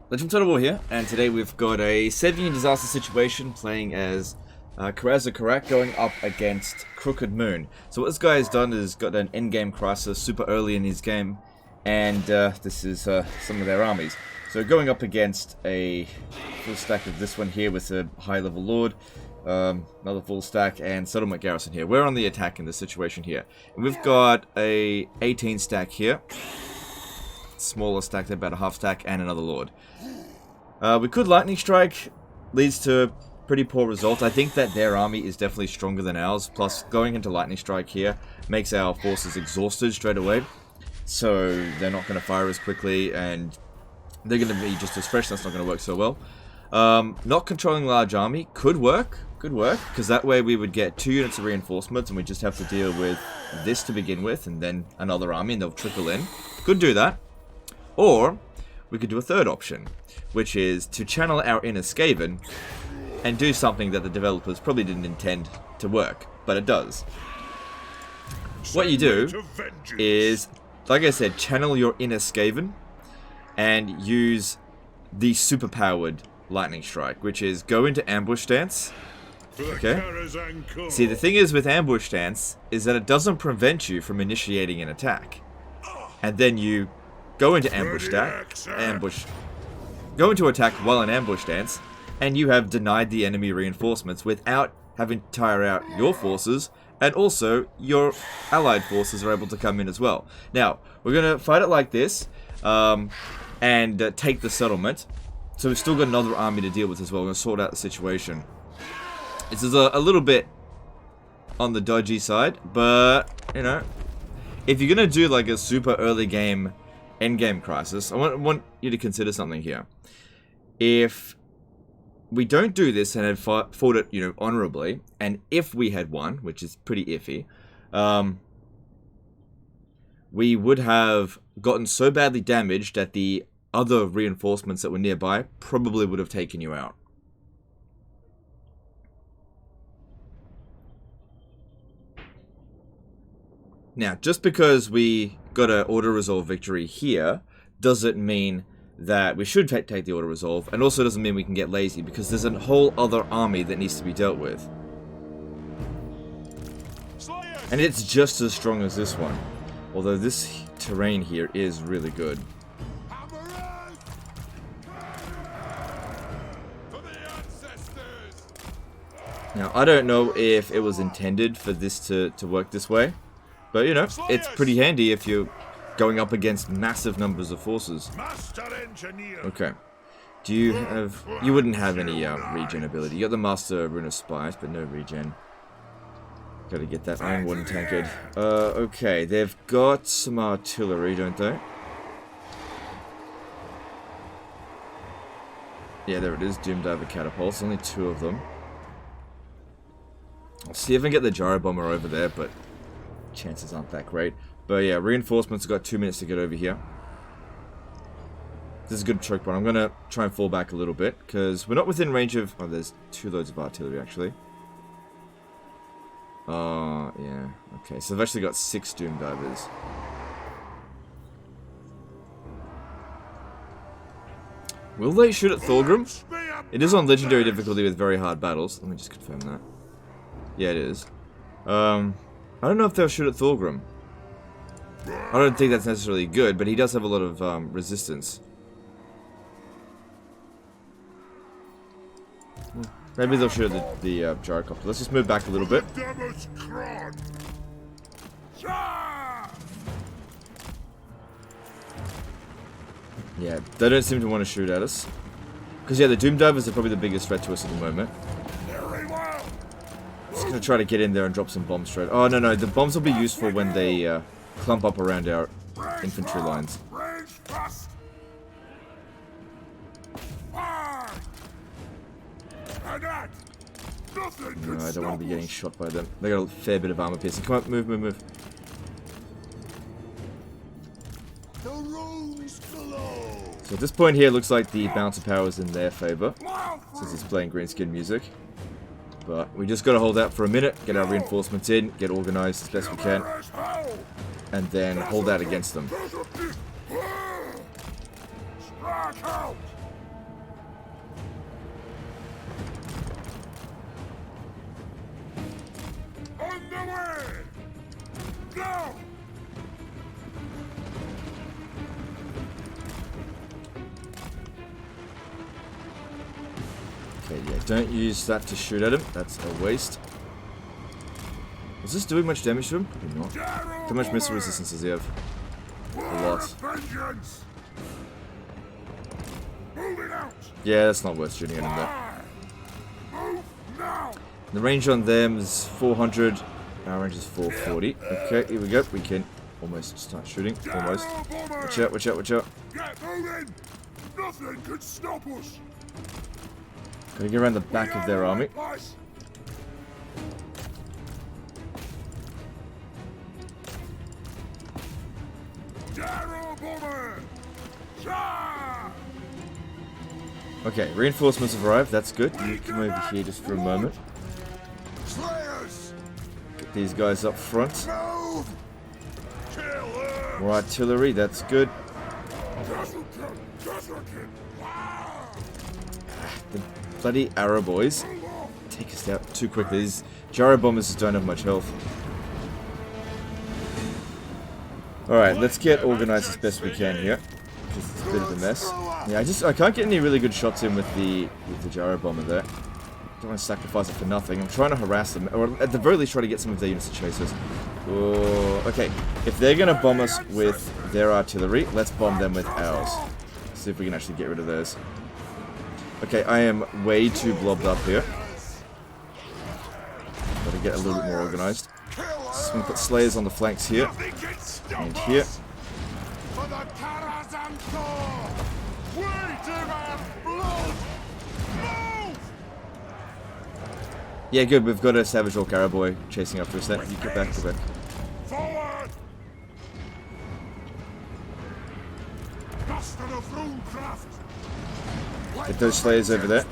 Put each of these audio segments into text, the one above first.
Legend Total here, and today we've got a 7-year disaster situation playing as Karaza Karak going up against Crooked Moon. So what this guy has done is got an endgame crisis super early in his game, and this is some of their armies. So going up against a full stack of this one here with a high level lord, another full stack, and settlement garrison here. We're on the attack in this situation here. And we've got a 18 stack here. Smaller stack, about a half stack, and another lord. We could lightning strike, leads to pretty poor result. I think that their army is definitely stronger than ours, plus going into lightning strike here makes our forces exhausted straight away, so they're not going to fire as quickly and they're going to be just as fresh. That's not going to work so well. Not controlling large army could work, because that way we would get 2 units of reinforcements and we just have to deal with this to begin with and then another army and they'll trickle in. Could do that. Or we could do a third option, which is to channel our inner Skaven and do something that the developers probably didn't intend to work, but it does. What you do is, like I said, channel your inner Skaven and use the superpowered lightning strike, which is go into ambush stance. Okay. See, the thing is with ambush stance is that it doesn't prevent you from initiating an attack, and then you go into go into attack while in ambush stance, and you have denied the enemy reinforcements without having to tire out your forces, and also your allied forces are able to come in as well. Now, we're going to fight it like this, and take the settlement. So we've still got another army to deal with as well. We're going to sort out the situation. This is a little bit on the dodgy side, but, you know, if you're going to do like a super early game endgame crisis, I want you to consider something here. If we don't do this and had fought it, you know, honorably, and if we had won, which is pretty iffy, we would have gotten so badly damaged that the other reinforcements that were nearby probably would have taken you out. Now, just because we got an auto-resolve victory here doesn't mean that we should take the auto-resolve, and also doesn't mean we can get lazy, because there's a whole other army that needs to be dealt with. And it's just as strong as this one, although this terrain here is really good. Now, I don't know if it was intended for this to work this way, but, you know, it's pretty handy if you're going up against massive numbers of forces. Okay. Do you have... You wouldn't have any regen ability. You got the Master Rune of Spice, but no regen. Gotta get that Iron Warden tankard. Okay. They've got some artillery, don't they? Yeah, there it is. Doomdiver catapults. Only 2 of them. I'll see if I can get the Gyro Bomber over there, but chances aren't that great. But yeah, reinforcements have got 2 minutes to get over here. This is a good choke point. I'm going to try and fall back a little bit, because we're not within range of... Oh, there's 2 loads of artillery, actually. Yeah. Okay, so I've actually got 6 Doom Divers. Will they shoot at Thorgrim? It is on legendary difficulty with very hard battles. Let me just confirm that. Yeah, it is. I don't know if they'll shoot at Thorgrim. I don't think that's necessarily good, but he does have a lot of resistance. Maybe they'll shoot at the gyrocopter. Let's just move back a little bit. Yeah, they don't seem to want to shoot at us. Because, yeah, the Doom Divers are probably the biggest threat to us at the moment. Just gonna try to get in there and drop some bombs straight. Oh, no, the bombs will be useful when they clump up around our infantry lines. No, I don't want to be getting shot by them. They got a fair bit of armor piercing. Come on, move. So at this point here, it looks like the bouncer power is in their favor, since it's playing green skin music. But we just gotta hold out for a minute, get our reinforcements in, get organized as best we can, and then hold out against them. Okay, yeah, don't use that to shoot at him. That's a waste. Is this doing much damage to him? Probably not. How much missile resistance does he have? A lot. Yeah, that's not worth shooting at him there. The range on them is 400. Our range is 440. Okay, here we go. We can almost start shooting. Almost. Watch out, watch out, watch out. Get moving! Nothing could stop us! Gotta get around the back of their army. Okay, reinforcements have arrived. That's good. You come over here just for a moment. Get these guys up front. More artillery. That's good. The bloody arrow boys take us out too quickly. These gyro bombers just don't have much health. Alright, let's get organized as best we can here. Because it's a bit of a mess. Yeah, I can't get any really good shots in with the gyro bomber there. Don't want to sacrifice it for nothing. I'm trying to harass them, or at the very least try to get some of their units to chase us. Oh, okay, if they're gonna bomb us with their artillery, let's bomb them with ours. See if we can actually get rid of theirs. Okay, I am way too blobbed up here. Gotta get a little bit more organized. So I'm gonna put slayers on the flanks here and here. Yeah, good. We've got a Savage Orc Arrow Boy chasing after us. Then you get back, get back. Forward! Get those Slayers over there.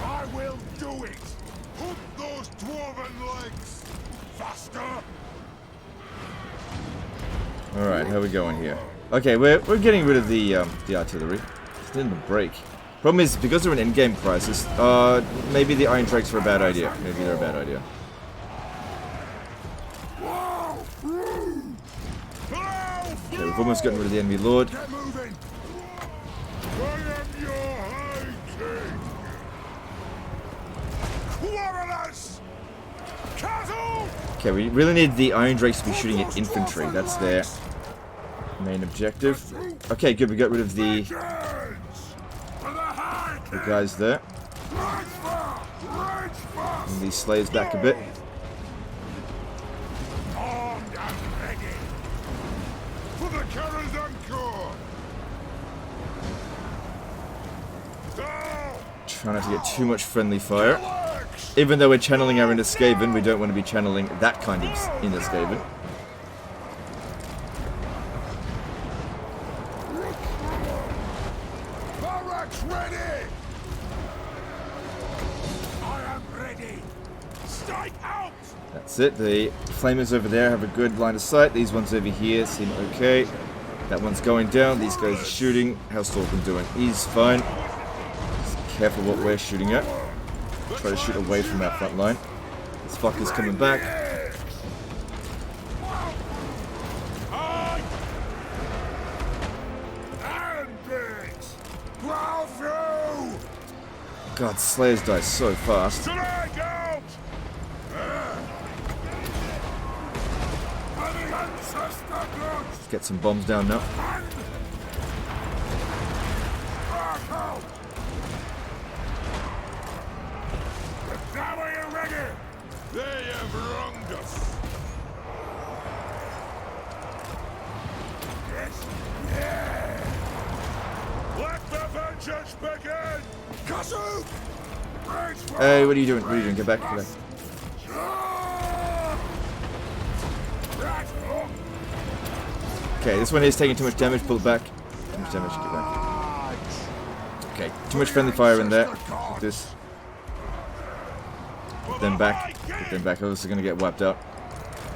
I will do it. Put those dwarven legs faster. All right, how are we going here? Okay, we're getting rid of the artillery. It's in the break. Problem is, because they're an in-game crisis, maybe the Iron Drakes are a bad idea. Maybe they're a bad idea. Okay, we've almost gotten rid of the enemy lord. Get moving. I am your high king. Warriors! Cattle! Okay, we really need the Iron Drakes to be shooting at infantry. That's their main objective. Okay, good. We got rid of the guys there. And these Slayers back a bit. Armed and ready for the Karazhan Corps. Try not to get too much friendly fire. Even though we're channeling our Inner Skaven, we don't want to be channeling that kind of Inner Skaven. Barracks ready. I am ready. Strike out. That's it. The flamers over there have a good line of sight. These ones over here seem okay. That one's going down. These guys are shooting. How's Torquin doing? He's fine. Just careful what we're shooting at. Try to shoot away from our front line. This fucker's coming back. God, Slayers die so fast. Let's get some bombs down now. They have wronged us. Yes. Yeah. Let the vengeance begin. Kasu! Hey, what are you doing? What are you doing? Get back, get back. Okay, this one is taking too much damage. Pull it back. Too much damage. Get back. Okay, too much friendly fire in there. Like this. Get them back. Get them back. Others are going to get wiped out.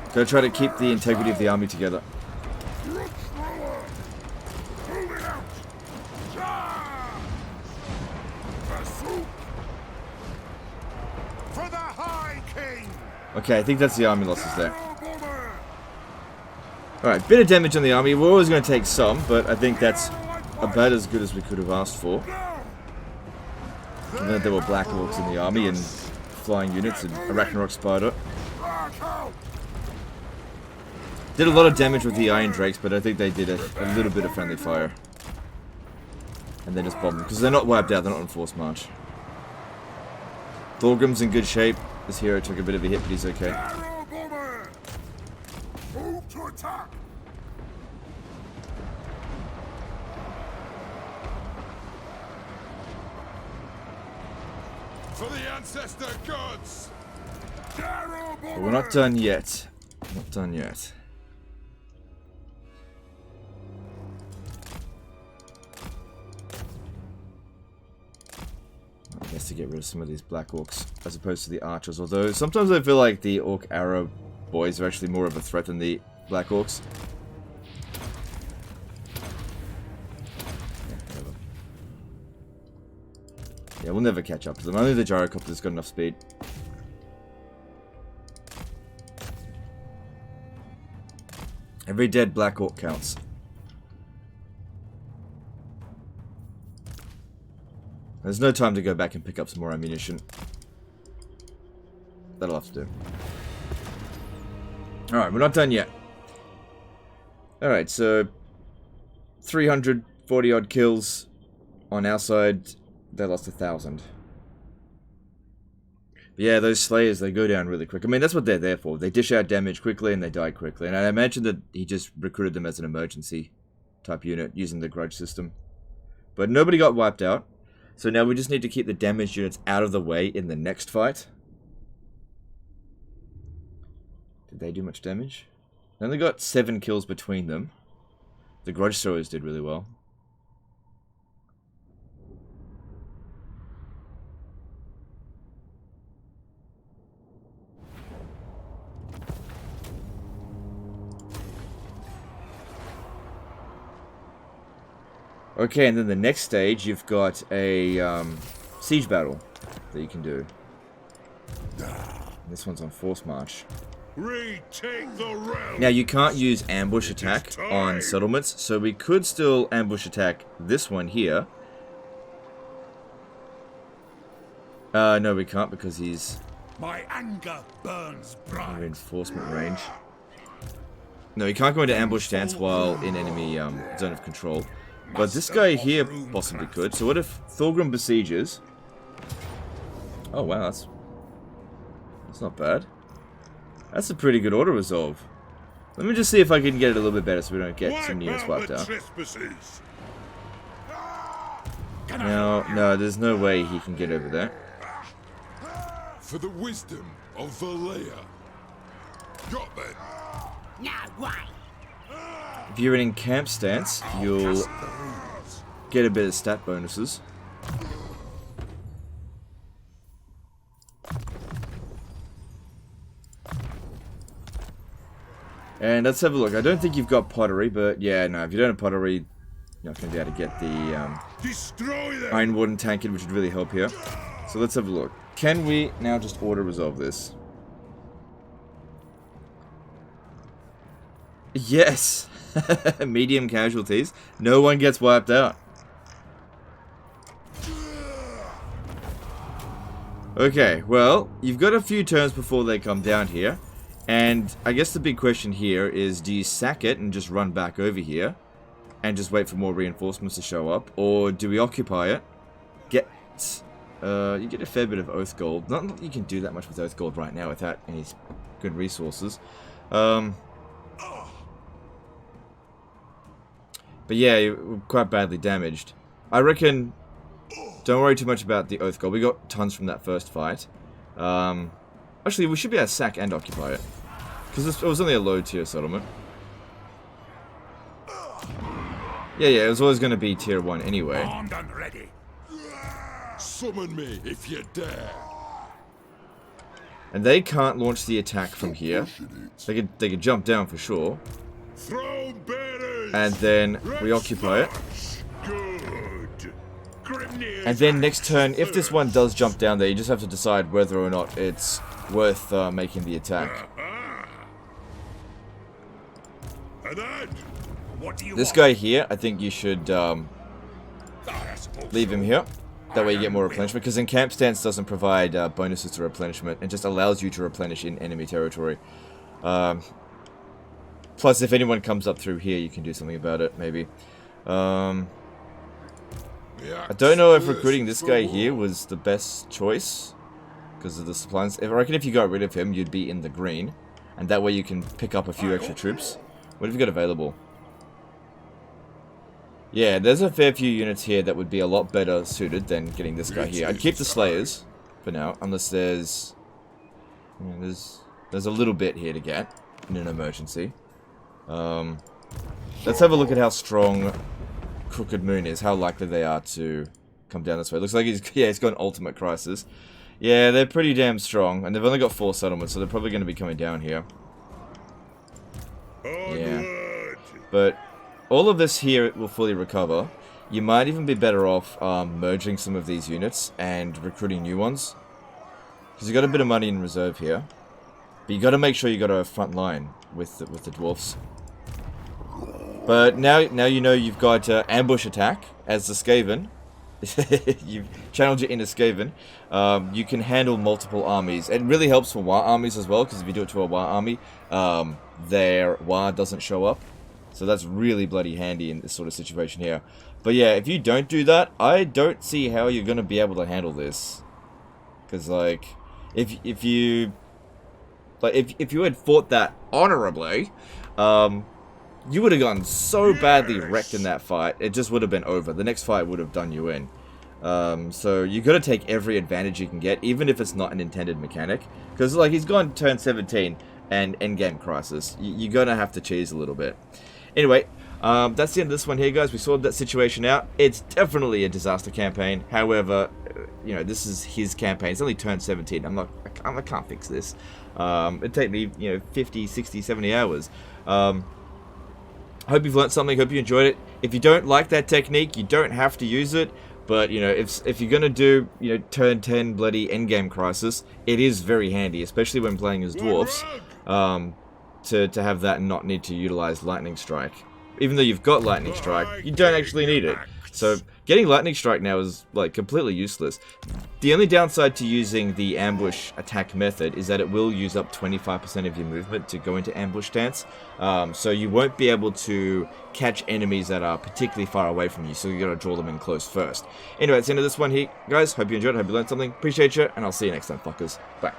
Gotta try to keep the integrity of the army together. For the High King. Okay, I think that's the army losses there. Alright, bit of damage on the army. We're always going to take some, but I think that's about as good as we could have asked for. And then there were Black Orcs in the army and flying units and a Ragnarok Spider. Did a lot of damage with the Iron Drakes, but I think they did a little bit of friendly fire. And then just bombed them, because they're not wiped out, they're not on forced march. Thorgrim's in good shape. This hero took a bit of a hit, but he's okay. Move to attack. For the ancestor gods. But we're not done yet. Not done yet. I guess to get rid of some of these Black Orcs as opposed to the archers, although sometimes I feel like the Orc Arrow boys are actually more of a threat than the Black Orcs. Yeah, we'll never catch up to them. Only the gyrocopter's got enough speed. Every dead Black Orc counts. There's no time to go back and pick up some more ammunition. That'll have to do. Alright, we're not done yet. Alright, so 340 odd kills on our side. They lost 1,000. Yeah, those Slayers, they go down really quick. I mean, that's what they're there for. They dish out damage quickly and they die quickly. And I imagine that he just recruited them as an emergency type unit using the grudge system. But nobody got wiped out. So now we just need to keep the damaged units out of the way in the next fight. Did they do much damage? They only got 7 kills between them. The grudge throwers did really well. Okay, and then the next stage, you've got a siege battle that you can do. This one's on force march. Retake the realm. Now, you can't use ambush attack on settlements, so we could still ambush attack this one here. No, we can't because he's My anger burns bright. reinforcement range. No, you can't go into ambush stance while in enemy zone of control. But this guy here possibly could. So what if Thorgrim besieges? Oh wow, that's not bad. That's a pretty good auto resolve. Let me just see if I can get it a little bit better so we don't get some units wiped out. No, there's no way he can get over there. For the wisdom of Valea. Got then. Now why? If you're in camp stance, you'll get a bit of stat bonuses. And let's have a look. I don't think you've got pottery, but yeah, no, if you don't have pottery, you're not going to be able to get the Iron Warden tanked, which would really help here. So let's have a look. Can we now just auto-resolve this? Yes! Medium casualties. No one gets wiped out. Okay, well, you've got a few turns before they come down here. And I guess the big question here is, do you sack it and just run back over here? And just wait for more reinforcements to show up? Or do we occupy it? You get a fair bit of Oath Gold. Not that you can do that much with Oath Gold right now without any good resources. But yeah, you're quite badly damaged. I reckon, don't worry too much about the Oath Gold. We got tons from that first fight. Actually, we should be able to sack and occupy it. Because it was only a low tier settlement. Yeah, it was always going to be tier 1 anyway. Armed and ready. Summon me if you dare. And they can't launch the attack from here. They could jump down for sure. Throne bearers. And then we occupy it. Good. And then next turn, if this one does jump down there, you just have to decide whether or not it's worth making the attack. What do you This want? guy here, I think you should leave him here. That way you get more replenishment, because in camp stance doesn't provide bonuses to replenishment. It just allows you to replenish in enemy territory. Plus, if anyone comes up through here, you can do something about it, maybe. I don't know if recruiting this guy here was the best choice, because of the supplies. I reckon if you got rid of him, you'd be in the green. And that way you can pick up a few extra troops. What have you got available? Yeah, there's a fair few units here that would be a lot better suited than getting this guy here. I'd keep the Slayers for now, unless there's... You know, there's a little bit here to get in an emergency. Let's have a look at how strong Crooked Moon is, how likely they are to come down this way. Looks like he's got an ultimate crisis. Yeah, they're pretty damn strong, and they've only got 4 settlements, so they're probably going to be coming down here. Yeah. But all of this here will fully recover. You might even be better off merging some of these units and recruiting new ones. Because you've got a bit of money in reserve here. But you got to make sure you got a front line with the dwarfs. But now you know you've got ambush attack as the Skaven. You've channeled your inner Skaven. You can handle multiple armies. It really helps for War armies as well, because if you do it to a War army, their War doesn't show up. So that's really bloody handy in this sort of situation here. But yeah, if you don't do that, I don't see how you're going to be able to handle this. Because, like, if you had fought that honorably, you would have gotten so badly wrecked in that fight, it just would have been over. The next fight would have done you in. So you got to take every advantage you can get, even if it's not an intended mechanic. Because, like, he's gone turn 17 and endgame crisis. You're going to have to cheese a little bit. Anyway, that's the end of this one here, guys. We sorted that situation out. It's definitely a disaster campaign. However, you know, this is his campaign. It's only turn 17. I can't fix this. It'd take me, 50, 60, 70 hours. Hope you've learned something. Hope you enjoyed it. If you don't like that technique, you don't have to use it. But, if you're going to do, turn 10 bloody endgame crisis, it is very handy, especially when playing as dwarfs, to have that and not need to utilize Lightning Strike. Even though you've got Lightning Strike, you don't actually need it. So, getting Lightning Strike now is, like, completely useless. The only downside to using the ambush attack method is that it will use up 25% of your movement to go into ambush stance. So you won't be able to catch enemies that are particularly far away from you, so you gotta draw them in close first. Anyway, that's the end of this one here, guys. Hope you enjoyed it, hope you learned something. Appreciate you, and I'll see you next time, fuckers. Bye.